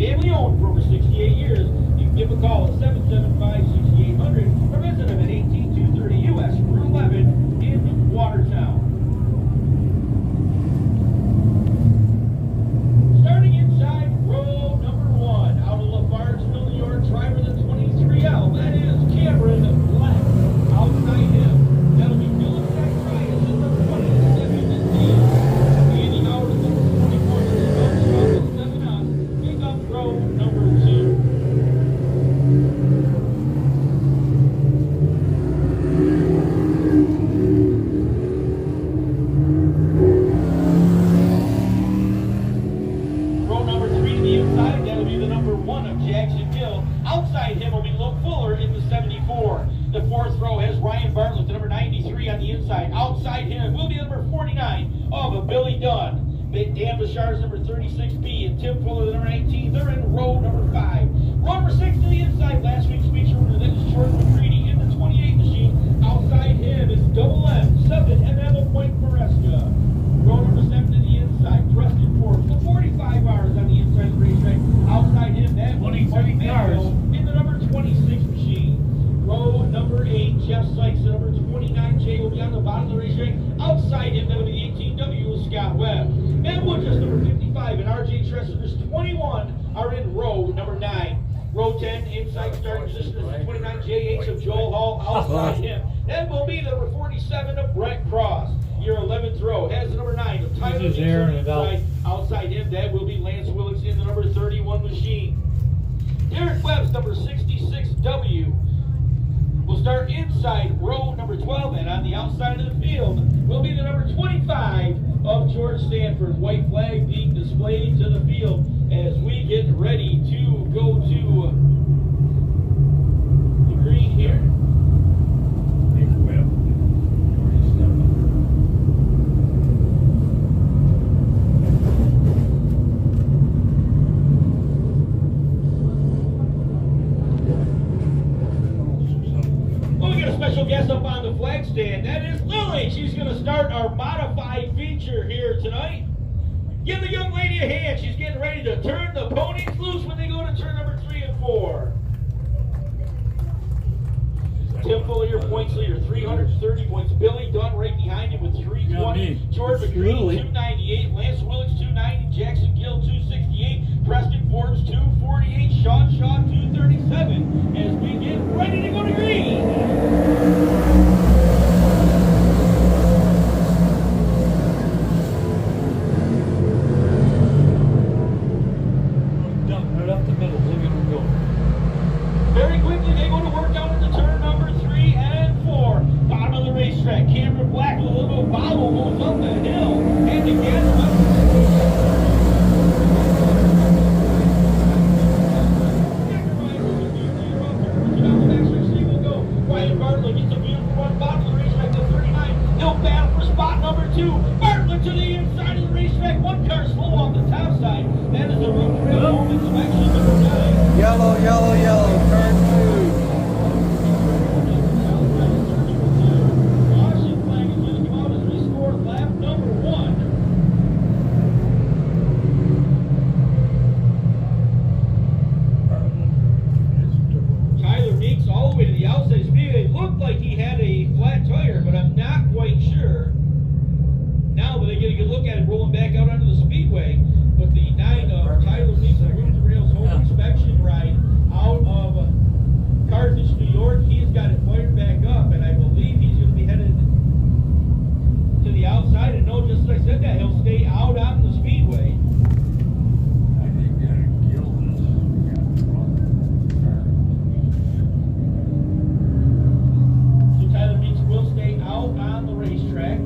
family owned for over 68 years. You can give a call at 775-6800 or visit them at 18230 US Route 11 in Watertown. Starting inside row number 1, out of Lafargeville, New York, driver the 23L. That is Cameron Black. Outside him, that'll be Dylan Zacharias in the 27 and team. Andy Howard in the 24 and the 7 on. Pick up row number 2. Outside him will be Luke Fuller in the 74. The 4th row has Ryan Bartlett, the number 93 on the inside. Outside him will be number 49 of Billy Dunn. Dan Bashar's number 36B and Tim Fuller, the number 19. They're in row number 5. Row number 6 to the inside. Last week's feature winner, that is Jordan McCready in the 28 machine. Outside him is Double M, 7 MM of Point Maresca. Row number 7 to the inside. Preston Forbes, the 45 hours on the inside of the racetrack. Outside him, that 23 cars in the number 26 machine. Row number 8, Jeff Sykes, the number 29J will be on the bottom of the racetrack. Outside him, that'll be the 18W Scott Webb. And Woodruff's number 55 and RJ Tresser's 21 are in row number 9. Row 10, inside starting position is the 29JH of Joel Hall. Outside him, that will be the number 47 of Brett Cross. Your 11th row has the number 9 of Tyler inside. Outside him, that will be Lance Willits in the number 31 machine. Derek Webb's number 66W will start inside row number 12, and on the outside of the field will be the number 25 of George Stanford. White flag being displayed to the field as we get ready to go to the green here. Special guest up on the flag stand. That is Lily. She's going to start our modified feature here tonight. Give the young lady a hand. She's getting ready to turn the ponies loose when they go to turn number 3 and 4. Tim Fuller, your points leader, 330 points. Billy Dunn right behind him with 320. George McCready, 298. Lance Willits, 290. Jackson Gill, 268. Preston Forbes, 248. Sean Shaw, 237. As we get ready to go to green. Right up the middle, look at them go. Very quickly, they go to work out at the turn number 3 and 4. Bottom of the racetrack, Cameron Black with a little bobble goes up the hill. And again, Ryan Bartlett gets a beautiful run, bottom of the racetrack to 39. He'll battle for spot number 2. Bartlett to the inside of the racetrack. One car slow off the top side. That is a road trail home inspection number 9. Yellow, yellow, yellow, turn 2. Caution flag is going to come out as we score lap number 1. Tyler Meeks all the way to the outside speedway. It looked like he had a flat tire, but I'm not quite sure. Now that I get a good look at it rolling back out onto the speedway, but the 9 of Tyler Meeks on Roof to Rails home inspection ride out of Carthage, New York, he's got it fired back up, and I believe he's going to be headed to the outside. And no, just as I said that, he'll stay out on the speedway. So Tyler Meeks will stay out on the racetrack.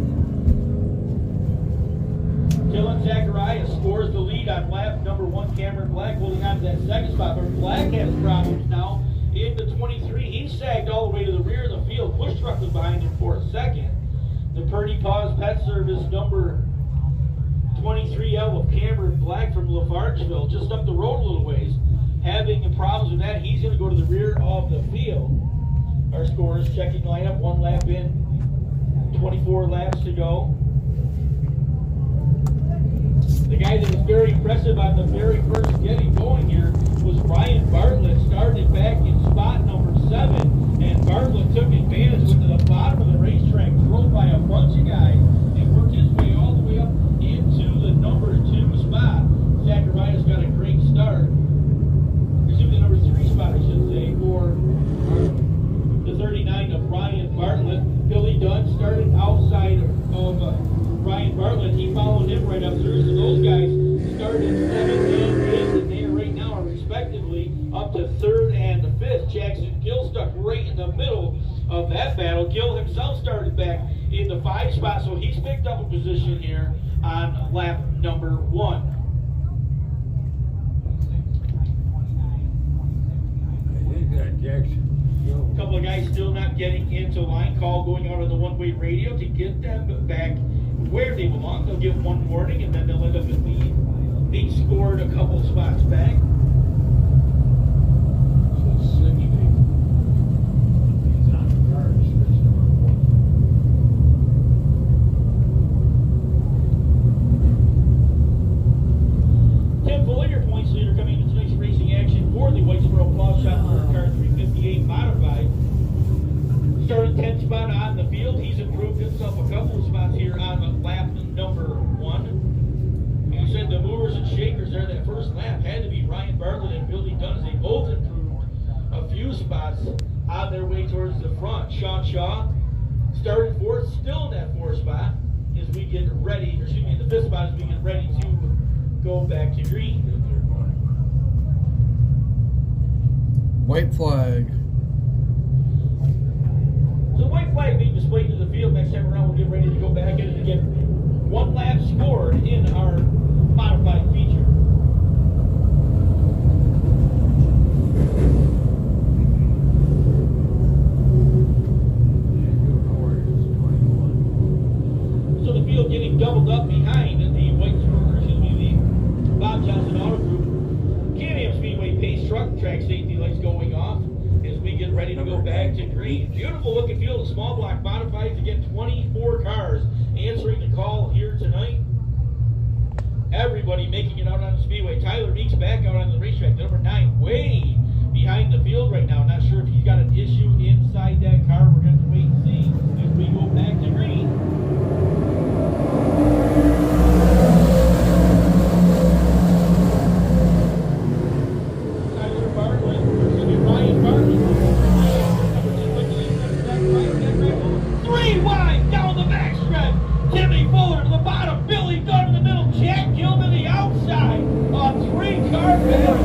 Dylan Zacharias scores the lead on lap number 1. Cameron Black holding on to that second spot, but Black has problems now in the 23. He sagged all the way to the rear of the field. Push truck was behind him for a second. The Purdy Paws Pet Service number 23L of Cameron Black from Lafargeville, just up the road a little ways, having problems with that. He's going to go to the rear of the field. Our scorers checking lineup, 1 lap in, 24 laps to go. The guy that was very impressive on the very first getting going here of that battle. Gill himself started back in the 5 spot, so he's picked up a position here on lap number 1. A couple of guys still not getting into line. Call going out on the one-way radio to get them back where they belong. They'll get one warning, and then they'll end up being scored a couple spots back. Tim Fuller, your points leader, coming into tonight's racing action for the Whitesboro Plow Shop car 358 modified. Started 10th spot on the field. He's improved himself a couple of spots here on lap number 1. You said the movers and shakers there that first lap had to be Ryan Bartlett and Billy Dunn, as they both improved a few spots on their way towards the front. Sean Shaw started 4th, still in that 4th spot as we get ready, or excuse me, in the 5th spot as we get ready to go back to green. White flag. So the white flag being displayed to the field next time around. We'll get ready to go back in and get one lap scored in our modified feature. So the field getting doubled up behind the Bob Johnson Auto Group Can-Am Speedway Pace Truck Track safety lights going off as we get ready to go back to green. Beautiful looking field of small block modified to get 24 cars answering the call here tonight. Everybody making it out on the speedway. Tyler Meeks back out on the racetrack. Number 9 way behind the field right now. Not sure if he's got an issue inside that car. We're going to have to wait and see as we go back to green. Ryan Bartlett. 3 wide down the backstretch. Timmy Fuller to the bottom. Billy Dunn in the middle. Jack Gilman the outside. A 3-car battle.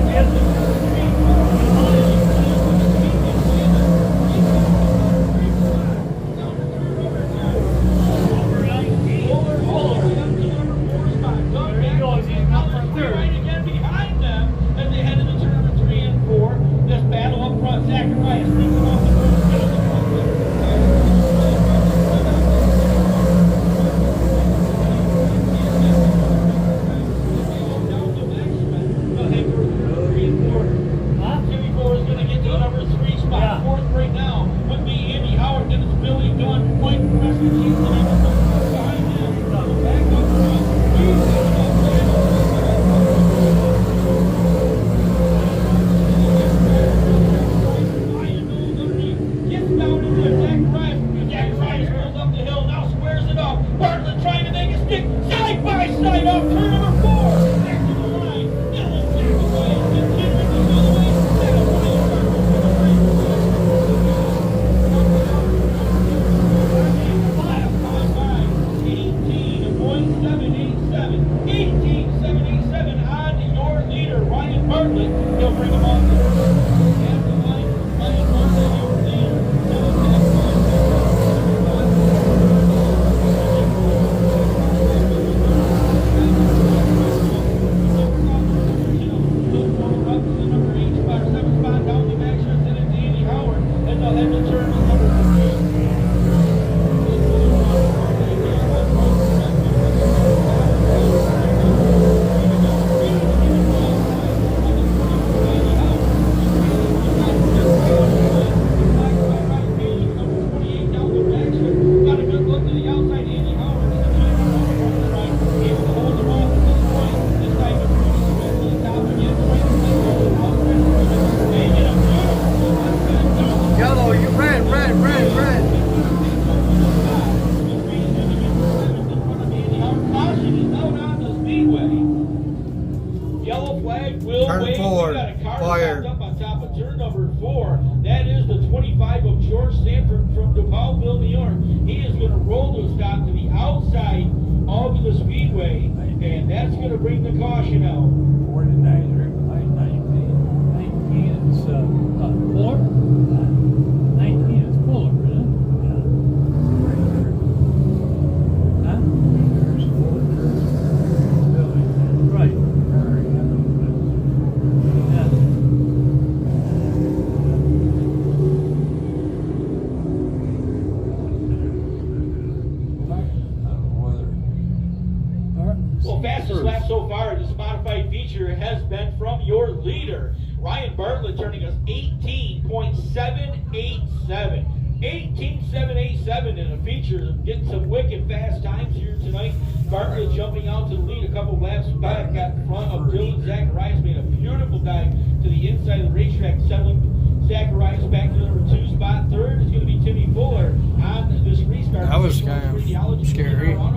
Ryan Bartlett turning us 18.787. 18.787 in a feature, getting some wicked fast times here tonight. Bartlett jumping out to the lead a couple laps back, got in front of Dylan Zacharias, made a beautiful dive to the inside of the racetrack, settling Zacharias back to the number 2 spot. Third is going to be Timmy Fuller on this restart. That was kind of scary. Huh?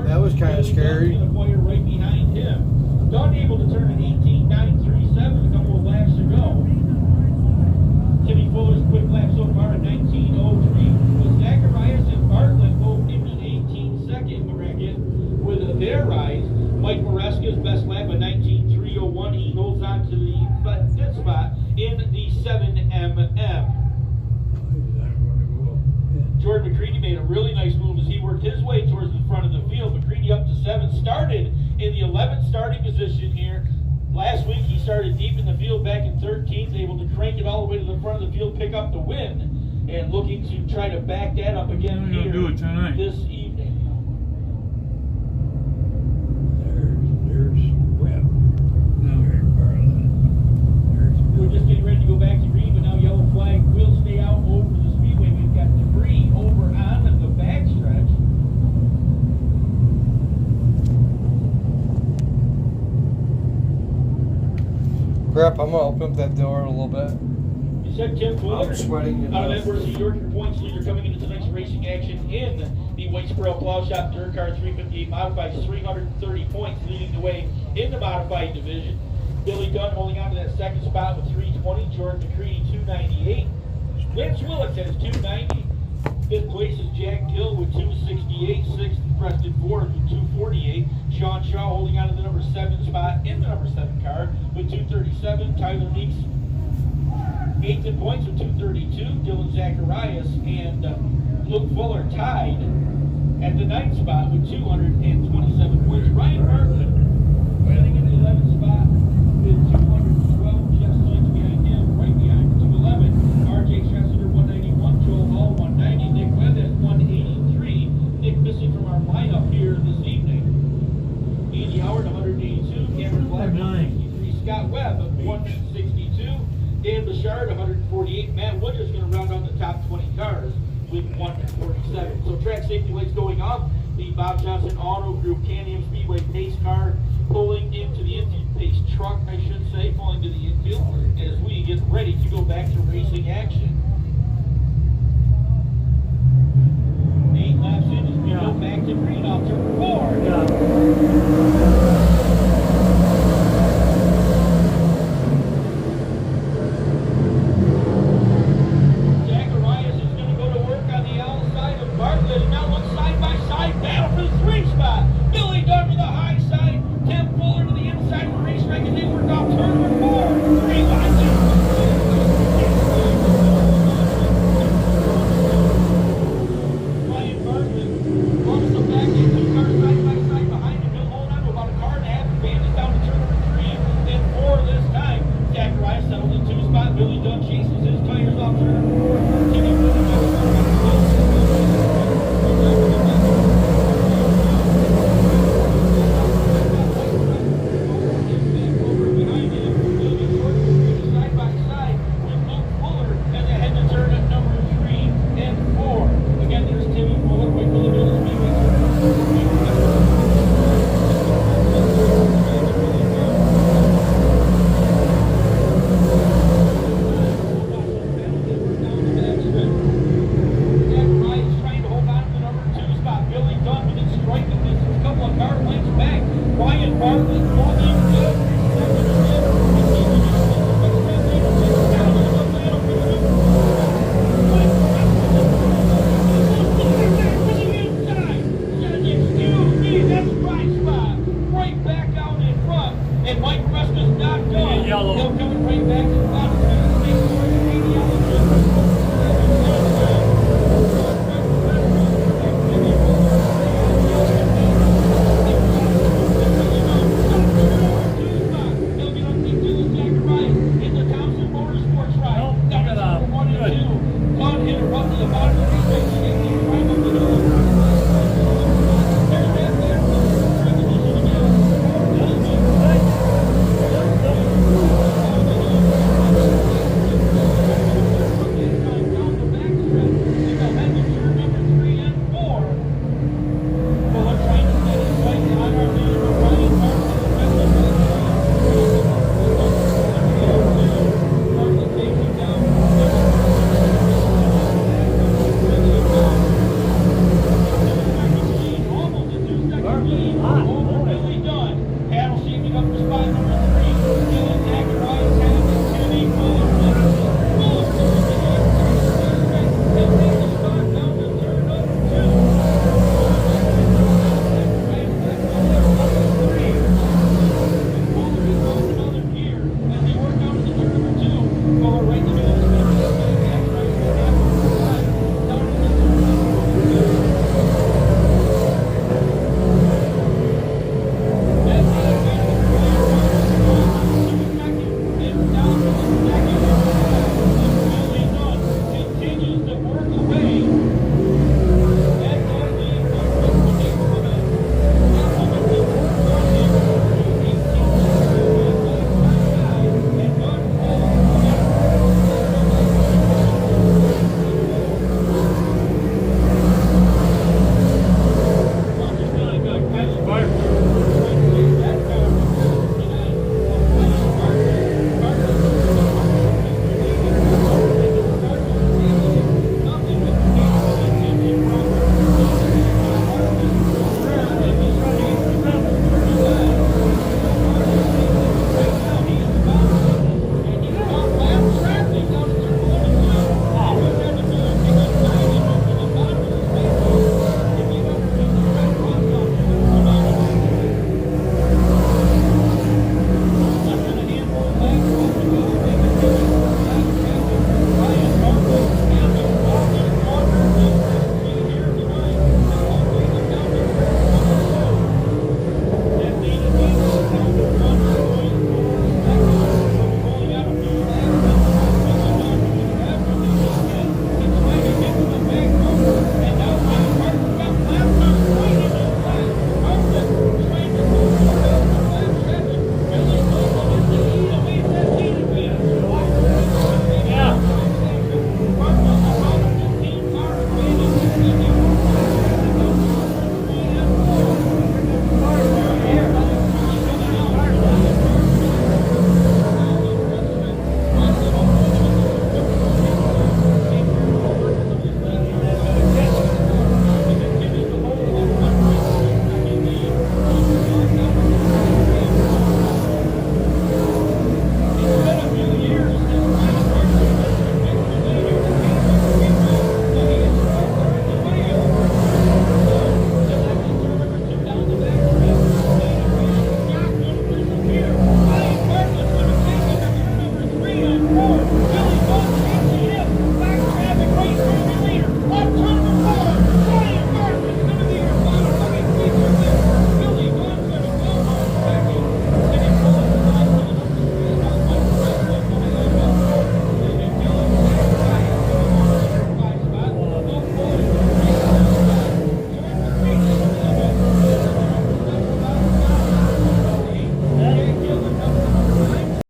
That was kind of scary. Right behind him. Dunn able to turn an 18.937, a couple of laps to go. Timmy Fuller's quick lap so far at 19.03. With Zacharias and Bartlett both in the 18-second bracket with their rise. Mike Maresca's best lap at 19.301. He holds on to the fifth spot in the 7mm. Jordan McCready made a really nice move as he worked his way towards the front of the field. McCready up to 7, started in the 11th starting position here. Last week he started deep in the field back in 13th, able to crank it all the way to the front of the field, pick up the win, and looking to try to back that up again here this evening. There's Webb. Now here's Bartlett. We're just getting ready to go back to green, but now yellow flag will stay out over the speedway. We've got debris over on the backstretch. Crap, I'm gonna open up that door a little bit. You said Tim Fuller. I'm sweating. Out of Edwards, the York, your points leader coming into tonight's racing action in the Whitesboro Plow Shop Dirt Car 358 Modified, 330 points leading the way in the Modified division. Billy Dunn holding on to that second spot with 320. Jordan McCready 298. Lance Willits has 290. Fifth place is Jack Gill with 268. Sixth, Preston Ford with 248. Sean Shaw holding on to the number 7 spot in the number 7 car with 237. Tyler Meeks, 8th in points with 232. Dylan Zacharias and Luke Fuller tied at the 9th spot with 227 points. Ryan Bartlett sitting in the 11th spot with 212. Jeff Sykes behind him, right behind 211. RJ Stressler 191. Joel Hall 190. Nick Webb at 183. Nick missing from our lineup here this evening. Andy Howard 182. Cameron Black 163. Scott Webb 162. Dan Bouchard 148. Matt Wood is going to round out the top 20 cars with 147. So track safety lights going off. The Bob Johnson Auto Group Can-Am Speedway pace car pulling into the infield. Pace truck, I should say, pulling to the infield as we get ready to go back to racing action. 8 laps in as we go back to green off turn 4. Zacharias is going to go to work on the outside of Bartlett, and now looks side by side battle for the 3 spot. Billy Dunn to the high side, Tim Fuller to the inside of the racetrack as they work off turn number 4. 3 laps in. Ryan Bartlett bumps them back in, 2 cars side by side behind him. He'll hold on to about a car and a half, advantage down to turn number 3 and 4 this time. Zacharias settles in 2 spot. Billy Dunn chases his tires off turn number 4. Timmy Fuller He'll come right